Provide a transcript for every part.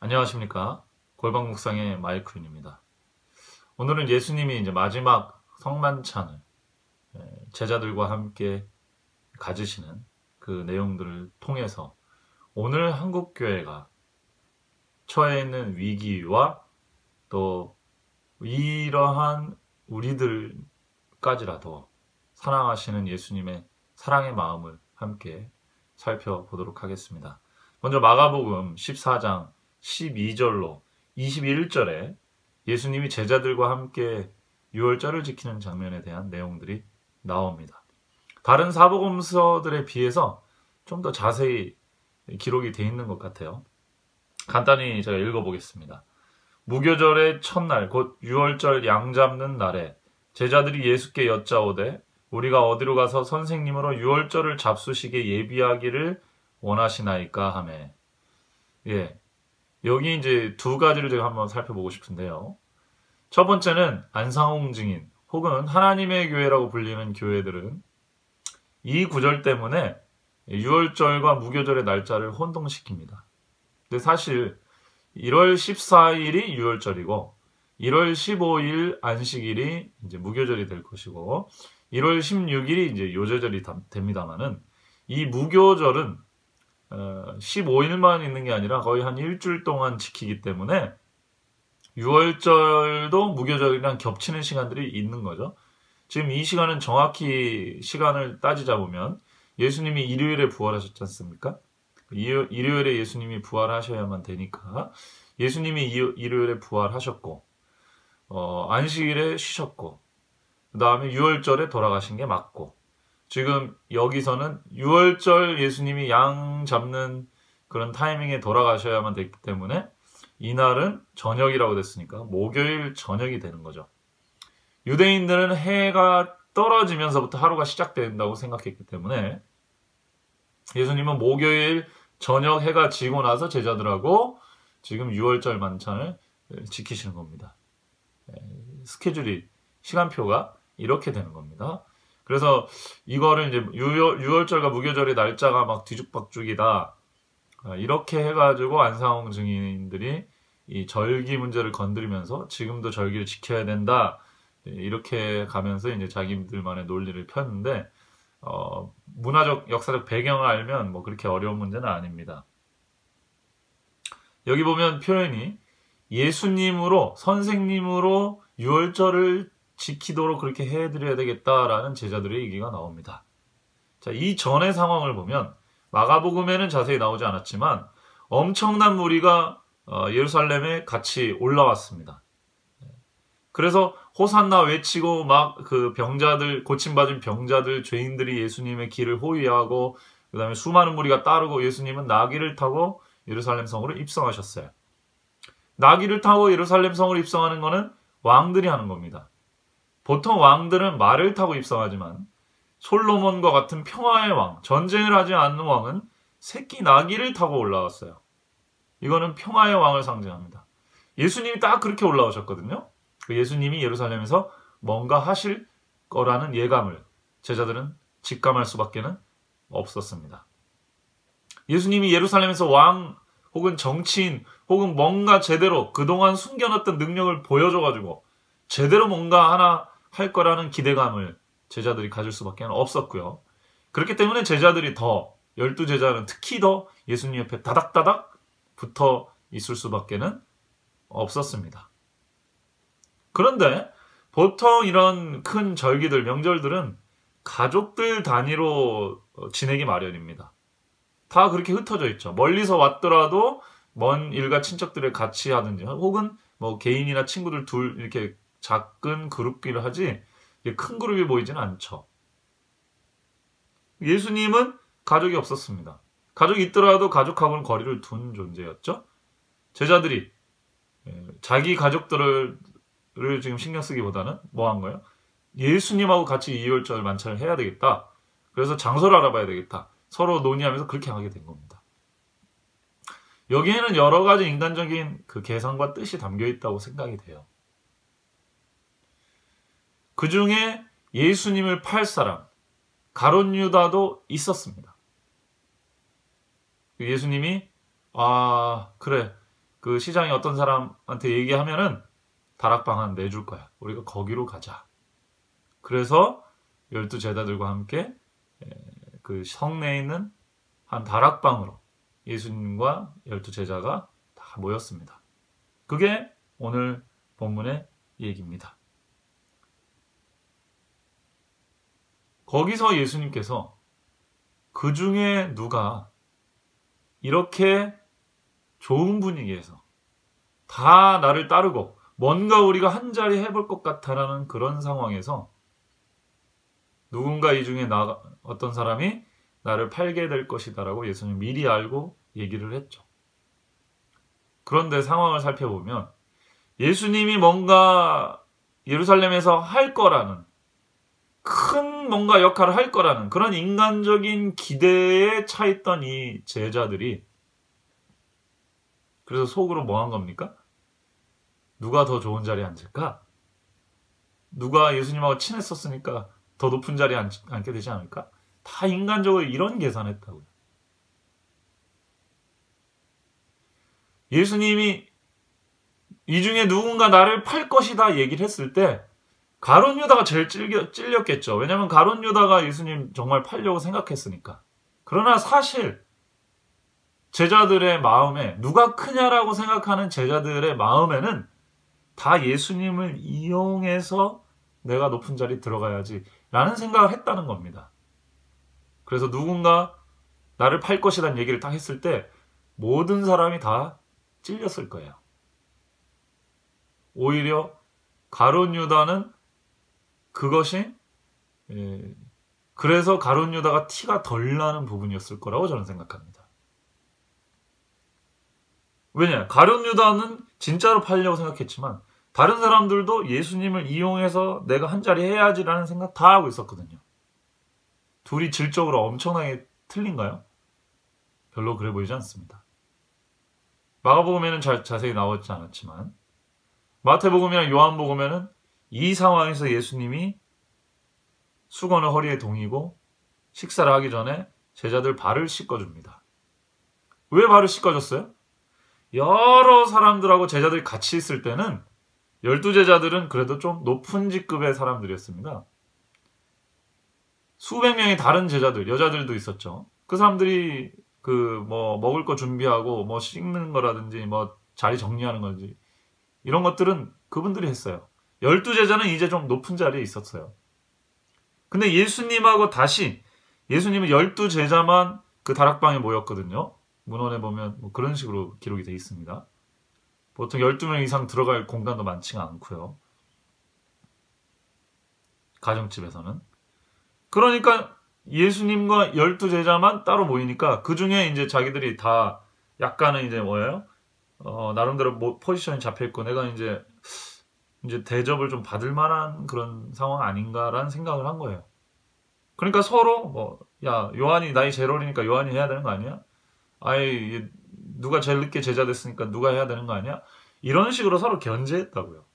안녕하십니까. 골방묵상의 마이클입니다. 오늘은 예수님이 이제 마지막 성만찬을 제자들과 함께 가지시는 그 내용들을 통해서 오늘 한국교회가 처해 있는 위기와 또 이러한 우리들까지라도 사랑하시는 예수님의 사랑의 마음을 함께 살펴보도록 하겠습니다. 먼저 마가복음 14장 12절로 21절에 예수님이 제자들과 함께 유월절을 지키는 장면에 대한 내용들이 나옵니다. 다른 사복음서들에 비해서 좀 더 자세히 기록이 되어 있는 것 같아요. 간단히 제가 읽어보겠습니다. 무교절의 첫날 곧 유월절 양 잡는 날에 제자들이 예수께 여짜오되 우리가 어디로 가서 선생님으로 유월절을 잡수시게 예비하기를 원하시나이까 하매. 여기 이제 두 가지를 제가 한번 살펴보고 싶은데요. 첫 번째는 안상홍 증인 혹은 하나님의 교회라고 불리는 교회들은 이 구절 때문에 유월절과 무교절의 날짜를 혼동시킵니다. 근데 사실 1월 14일이 유월절이고 1월 15일 안식일이 이제 무교절이 될 것이고 1월 16일이 이제 요제절이 됩니다만은 이 무교절은 15일만 있는 게 아니라 거의 한 일주일 동안 지키기 때문에 유월절도 무교절이랑 겹치는 시간들이 있는 거죠. 지금 이 시간은 정확히 시간을 따지자 보면 예수님이 일요일에 부활하셨지 않습니까? 일요일에 예수님이 부활하셔야만 되니까 예수님이 일요일에 부활하셨고 안식일에 쉬셨고 그 다음에 유월절에 돌아가신 게 맞고 지금 여기서는 유월절 예수님이 양 잡는 그런 타이밍에 돌아가셔야만 됐기 때문에 이날은 저녁이라고 됐으니까 목요일 저녁이 되는 거죠. 유대인들은 해가 떨어지면서부터 하루가 시작된다고 생각했기 때문에 예수님은 목요일 저녁 해가 지고 나서 제자들하고 지금 유월절 만찬을 지키시는 겁니다. 스케줄이, 시간표가 이렇게 되는 겁니다. 그래서 이거를 이제 유월절과 무교절의 날짜가 막 뒤죽박죽이다. 이렇게 해가지고 안상홍 증인들이 이 절기 문제를 건드리면서 지금도 절기를 지켜야 된다. 이렇게 가면서 이제 자기들만의 논리를 폈는데, 문화적, 역사적 배경을 알면 뭐 그렇게 어려운 문제는 아닙니다. 여기 보면 표현이 예수님으로, 선생님으로 유월절을 지키도록 그렇게 해드려야 되겠다라는 제자들의 얘기가 나옵니다. 자, 이 전의 상황을 보면 마가복음에는 자세히 나오지 않았지만 엄청난 무리가 예루살렘에 같이 올라왔습니다. 그래서 호산나 외치고 막 그 병자들, 고침받은 병자들, 죄인들이 예수님의 길을 호위하고 그 다음에 수많은 무리가 따르고 예수님은 나귀를 타고 예루살렘 성으로 입성하셨어요. 나귀를 타고 예루살렘 성으로 입성하는 거는 왕들이 하는 겁니다. 보통 왕들은 말을 타고 입성하지만 솔로몬과 같은 평화의 왕, 전쟁을 하지 않는 왕은 새끼 나귀를 타고 올라왔어요. 이거는 평화의 왕을 상징합니다. 예수님이 딱 그렇게 올라오셨거든요. 예수님이 예루살렘에서 뭔가 하실 거라는 예감을 제자들은 직감할 수밖에는 없었습니다. 예수님이 예루살렘에서 왕 혹은 정치인 혹은 뭔가 제대로 그동안 숨겨놨던 능력을 보여줘가지고 제대로 뭔가 하나 할 거라는 기대감을 제자들이 가질 수밖에 없었고요. 그렇기 때문에 제자들이 더 12제자는 특히 더 예수님 옆에 다닥다닥 붙어 있을 수밖에는 없었습니다. 그런데 보통 이런 큰 절기들, 명절들은 가족들 단위로 지내기 마련입니다. 다 그렇게 흩어져 있죠. 멀리서 왔더라도 먼 일가 친척들을 같이 하든지 혹은 뭐 개인이나 친구들 둘 이렇게 작은 그룹끼리 하지 큰 그룹이 보이지는 않죠. 예수님은 가족이 없었습니다. 가족이 있더라도 가족하고는 거리를 둔 존재였죠. 제자들이 자기 가족들을 지금 신경 쓰기보다는 뭐 한 거예요? 예수님하고 같이 이월절 만찬을 해야 되겠다. 그래서 장소를 알아봐야 되겠다. 서로 논의하면서 그렇게 하게 된 겁니다. 여기에는 여러 가지 인간적인 그 계산과 뜻이 담겨 있다고 생각이 돼요. 그 중에 예수님을 팔 사람, 가룟 유다도 있었습니다. 예수님이 그래 그 시장에 어떤 사람한테 얘기하면은 다락방 한 내줄 거야. 우리가 거기로 가자. 그래서 12제자들과 함께 그 성내에 있는 한 다락방으로 예수님과 12제자가 다 모였습니다. 그게 오늘 본문의 얘기입니다. 거기서 예수님께서 그 중에 누가 이렇게 좋은 분위기에서 다 나를 따르고 뭔가 우리가 한자리 해볼 것 같다라는 그런 상황에서 누군가 이 중에 어떤 사람이 나를 팔게 될 것이다라고 예수님 미리 알고 얘기를 했죠. 그런데 상황을 살펴보면 예수님이 뭔가 예루살렘에서 할 거라는 큰 뭔가 역할을 할 거라는 그런 인간적인 기대에 차 있던 이 제자들이 그래서 속으로 뭐 한 겁니까? 누가 더 좋은 자리에 앉을까? 누가 예수님하고 친했었으니까 더 높은 자리에 앉게 되지 않을까? 다 인간적으로 이런 계산했다고요. 예수님이 이 중에 누군가 나를 팔 것이다 얘기를 했을 때 가룟 유다가 제일 찔렸겠죠. 왜냐하면 가룟 유다가 예수님 정말 팔려고 생각했으니까. 그러나 사실 제자들의 마음에 누가 크냐라고 생각하는 제자들의 마음에는 다 예수님을 이용해서 내가 높은 자리에 들어가야지 라는 생각을 했다는 겁니다. 그래서 누군가 나를 팔 것이라는 얘기를 딱 했을 때 모든 사람이 다 찔렸을 거예요. 오히려 가룟 유다는 그것이 그래서 가룟 유다가 티가 덜 나는 부분이었을 거라고 저는 생각합니다. 왜냐? 가룟 유다는 진짜로 팔려고 생각했지만 다른 사람들도 예수님을 이용해서 내가 한 자리 해야지라는 생각 다 하고 있었거든요. 둘이 질적으로 엄청나게 틀린가요? 별로 그래 보이지 않습니다. 마가복음에는 자세히 나오지 않았지만 마태복음이나 요한복음에는 이 상황에서 예수님이 수건을 허리에 동이고 식사를 하기 전에 제자들 발을 씻어줍니다. 왜 발을 씻어줬어요? 여러 사람들하고 제자들이 같이 있을 때는 12제자들은 그래도 좀 높은 직급의 사람들이었습니다. 수백 명의 다른 제자들, 여자들도 있었죠. 그 사람들이 먹을 거 준비하고 씻는 거라든지 자리 정리하는 건지 이런 것들은 그분들이 했어요. 12제자는 이제 좀 높은 자리에 있었어요. 근데 예수님하고 다시 예수님은 12제자만 그 다락방에 모였거든요. 문헌에 보면 그런 식으로 기록이 되어 있습니다. 보통 12명 이상 들어갈 공간도 많지가 않고요. 가정집에서는. 그러니까 예수님과 12제자만 따로 모이니까 그 중에 이제 자기들이 다 약간은 이제 나름대로 포지션이 잡혀있고 내가 이제 대접을 좀 받을 만한 그런 상황 아닌가라는 생각을 한 거예요. 그러니까 서로 야, 요한이 나이 제일 어리니까 요한이 해야 되는 거 아니야? 아이, 누가 제일 늦게 제자 됐으니까 누가 해야 되는 거 아니야? 이런 식으로 서로 견제했다고요.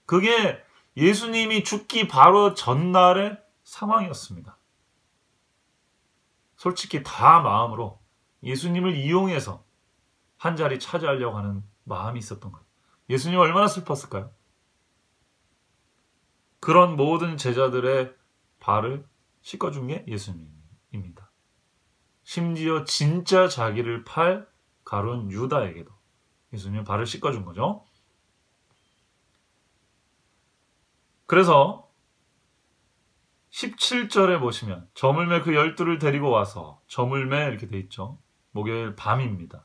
그게 예수님이 죽기 바로 전날의 상황이었습니다. 솔직히 다 마음으로 예수님을 이용해서 한 자리 차지하려고 하는 마음이 있었던 거예요. 예수님 얼마나 슬펐을까요? 그런 모든 제자들의 발을 씻어준 게 예수님입니다. 심지어 진짜 자기를 팔 가룟 유다에게도 예수님은 발을 씻어준 거죠. 그래서 17절에 보시면 저물매 그 12를 데리고 와서 저물매 이렇게 돼 있죠. 목요일 밤입니다.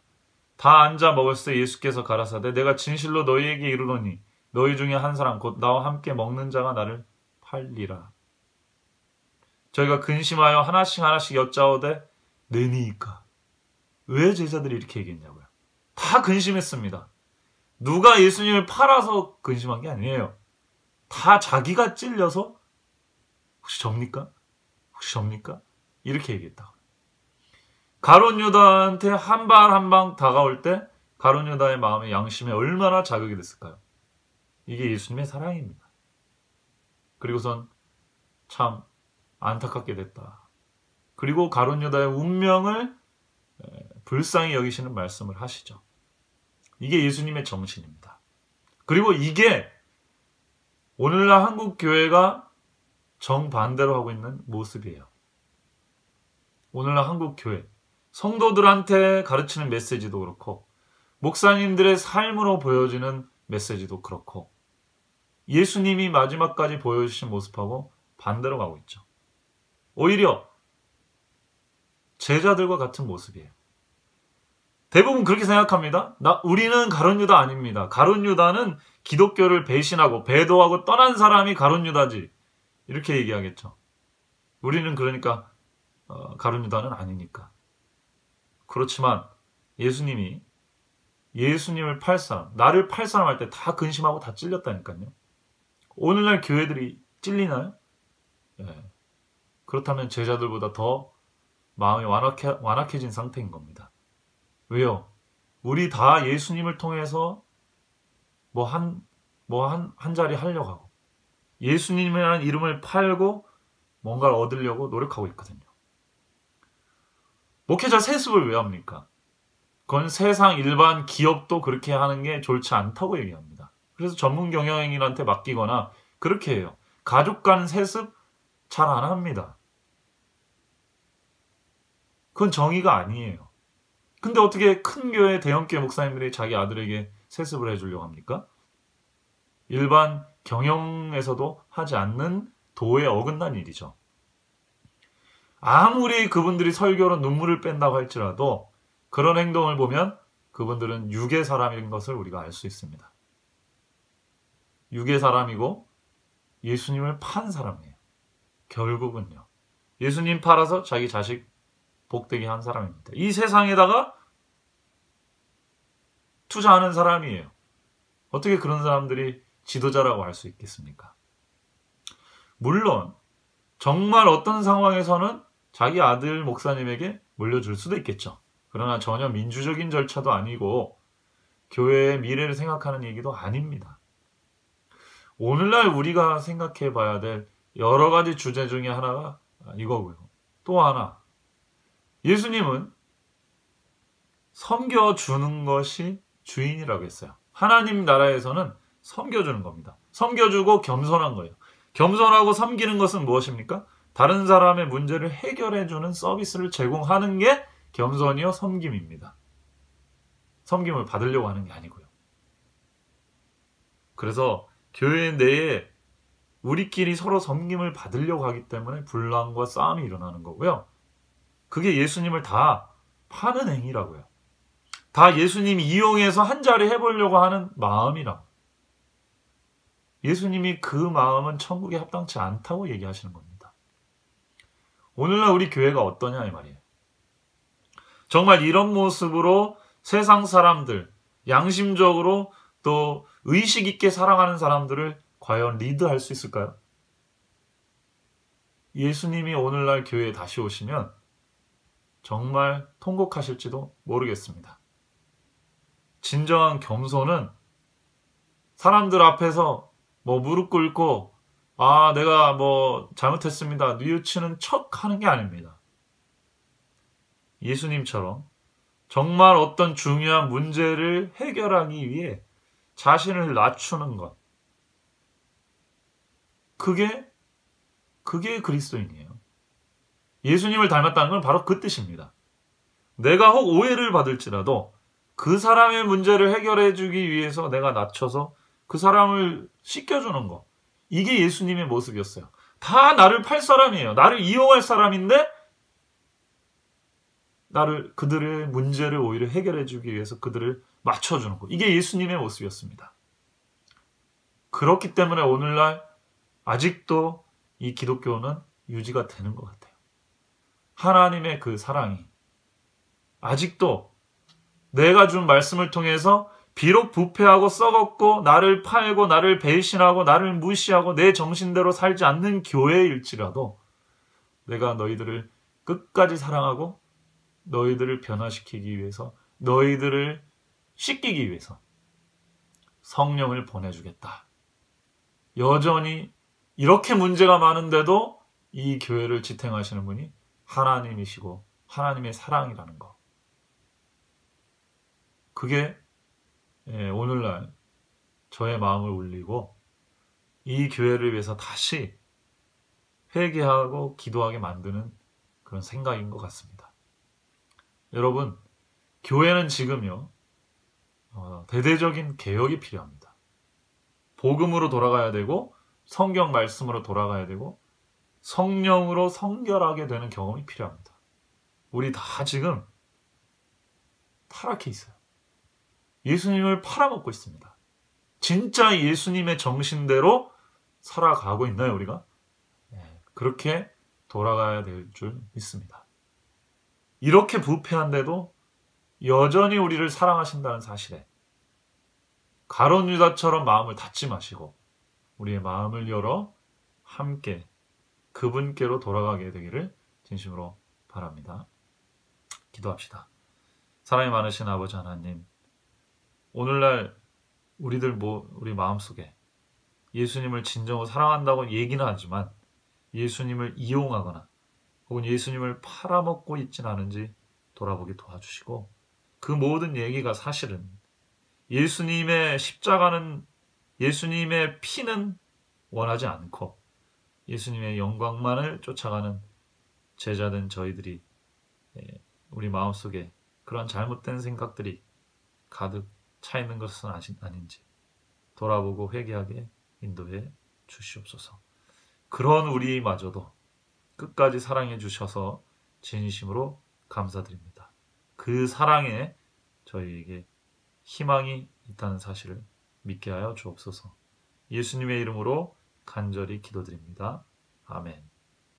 다 앉아 먹었을 때 예수께서 가라사대 내가 진실로 너희에게 이르노니 너희 중에 한 사람 곧 나와 함께 먹는 자가 나를 팔리라. 저희가 근심하여 하나씩 여짜오되 내니이까. 왜 제자들이 이렇게 얘기했냐고요. 다 근심했습니다. 누가 예수님을 팔아서 근심한 게 아니에요. 다 자기가 찔려서 혹시 접니까? 혹시 접니까? 이렇게 얘기했다. 가룟 유다한테 한 방 한 방 다가올 때 가룟 유다의 마음의 양심에 얼마나 자극이 됐을까요? 이게 예수님의 사랑입니다. 그리고선 참 안타깝게 됐다. 그리고 가룟 유다의 운명을 불쌍히 여기시는 말씀을 하시죠. 이게 예수님의 정신입니다. 그리고 이게 오늘날 한국 교회가 정반대로 하고 있는 모습이에요. 오늘날 한국 교회 성도들한테 가르치는 메시지도 그렇고 목사님들의 삶으로 보여지는 메시지도 그렇고 예수님이 마지막까지 보여주신 모습하고 반대로 가고 있죠. 오히려 제자들과 같은 모습이에요. 대부분 그렇게 생각합니다. 우리는 가룟 유다 아닙니다. 가룟 유다는 기독교를 배신하고 배도하고 떠난 사람이 가룟 유다지. 이렇게 얘기하겠죠. 우리는 그러니까 가룟 유다는 아니니까. 그렇지만 예수님이 예수님을 팔 사람, 나를 팔 사람 할 때 다 근심하고 다 찔렸다니까요. 오늘날 교회들이 찔리나요? 예. 그렇다면 제자들보다 더 마음이 완악해진 상태인 겁니다. 왜요? 우리 다 예수님을 통해서 한 자리 하려고 하고 예수님이라는 이름을 팔고 뭔가를 얻으려고 노력하고 있거든요. 목회자 세습을 왜 합니까? 그건 세상 일반 기업도 그렇게 하는 게 좋지 않다고 얘기합니다. 그래서 전문 경영인한테 맡기거나 그렇게 해요. 가족 간 세습 잘 안 합니다. 그건 정의가 아니에요. 근데 어떻게 큰 교회, 대형 교회 목사님들이 자기 아들에게 세습을 해주려고 합니까? 일반 경영에서도 하지 않는 도에 어긋난 일이죠. 아무리 그분들이 설교로 눈물을 뺀다고 할지라도 그런 행동을 보면 그분들은 육의 사람인 것을 우리가 알 수 있습니다. 육의 사람이고 예수님을 판 사람이에요. 결국은요. 예수님 팔아서 자기 자식 복되게 한 사람입니다. 이 세상에다가 투자하는 사람이에요. 어떻게 그런 사람들이 지도자라고 할 수 있겠습니까? 물론 정말 어떤 상황에서는 자기 아들 목사님에게 물려줄 수도 있겠죠. 그러나 전혀 민주적인 절차도 아니고 교회의 미래를 생각하는 얘기도 아닙니다. 오늘날 우리가 생각해 봐야 될 여러 가지 주제 중에 하나가 이거고요. 또 하나, 예수님은 섬겨주는 것이 주인이라고 했어요. 하나님 나라에서는 섬겨주는 겁니다. 섬겨주고 겸손한 거예요. 겸손하고 섬기는 것은 무엇입니까? 다른 사람의 문제를 해결해주는 서비스를 제공하는 게 겸손이요 섬김입니다. 섬김을 받으려고 하는 게 아니고요. 그래서 교회 내에 우리끼리 서로 섬김을 받으려고 하기 때문에 분란과 싸움이 일어나는 거고요. 그게 예수님을 다 파는 행위라고요. 다 예수님 이용해서 한 자리 해보려고 하는 마음이라고. 예수님이 그 마음은 천국에 합당치 않다고 얘기하시는 겁니다. 오늘날 우리 교회가 어떠냐 이 말이에요. 정말 이런 모습으로 세상 사람들, 양심적으로 또 의식 있게 사랑하는 사람들을 과연 리드할 수 있을까요? 예수님이 오늘날 교회에 다시 오시면 정말 통곡하실지도 모르겠습니다. 진정한 겸손은 사람들 앞에서 무릎 꿇고 내가 잘못했습니다. 뉘우치는 척 하는 게 아닙니다. 예수님처럼 정말 어떤 중요한 문제를 해결하기 위해 자신을 낮추는 것. 그게 그리스도인이에요. 예수님을 닮았다는 건 바로 그 뜻입니다. 내가 혹 오해를 받을지라도 그 사람의 문제를 해결해 주기 위해서 내가 낮춰서 그 사람을 씻겨주는 것. 이게 예수님의 모습이었어요. 다 나를 팔 사람이에요. 나를 이용할 사람인데 그들의 문제를 오히려 해결해 주기 위해서 그들을 맞춰주는 것. 이게 예수님의 모습이었습니다. 그렇기 때문에 오늘날 아직도 이 기독교는 유지가 되는 것 같아요. 하나님의 그 사랑이 아직도 내가 준 말씀을 통해서 비록 부패하고 썩었고 나를 팔고 나를 배신하고 나를 무시하고 내 정신대로 살지 않는 교회일지라도 내가 너희들을 끝까지 사랑하고 너희들을 변화시키기 위해서 너희들을 씻기기 위해서 성령을 보내주겠다. 여전히 이렇게 문제가 많은데도 이 교회를 지탱하시는 분이 하나님이시고 하나님의 사랑이라는 것. 그게 오늘날 저의 마음을 울리고 이 교회를 위해서 다시 회개하고 기도하게 만드는 그런 생각인 것 같습니다. 여러분, 교회는 지금요, 대대적인 개혁이 필요합니다. 복음으로 돌아가야 되고, 성경 말씀으로 돌아가야 되고, 성령으로 성결하게 되는 경험이 필요합니다. 우리 다 지금 타락해 있어요. 예수님을 팔아먹고 있습니다. 진짜 예수님의 정신대로 살아가고 있나요, 우리가? 그렇게 돌아가야 될 줄 믿습니다. 이렇게 부패한데도 여전히 우리를 사랑하신다는 사실에 가룟 유다처럼 마음을 닫지 마시고 우리의 마음을 열어 함께 그분께로 돌아가게 되기를 진심으로 바랍니다. 기도합시다. 사랑이 많으신 아버지 하나님, 오늘날 우리 마음속에 예수님을 진정으로 사랑한다고 얘기는 하지만 예수님을 이용하거나 혹은 예수님을 팔아먹고 있진 않은지 돌아보게 도와주시고, 그 모든 얘기가 사실은 예수님의 십자가는, 예수님의 피는 원하지 않고 예수님의 영광만을 쫓아가는 제자된 저희들이 우리 마음속에 그런 잘못된 생각들이 가득 차 있는 것은 아닌지 돌아보고 회개하게 인도해 주시옵소서. 그런 우리마저도 끝까지 사랑해 주셔서 진심으로 감사드립니다. 그 사랑에 저희에게 희망이 있다는 사실을 믿게 하여 주옵소서. 예수님의 이름으로 간절히 기도드립니다. 아멘.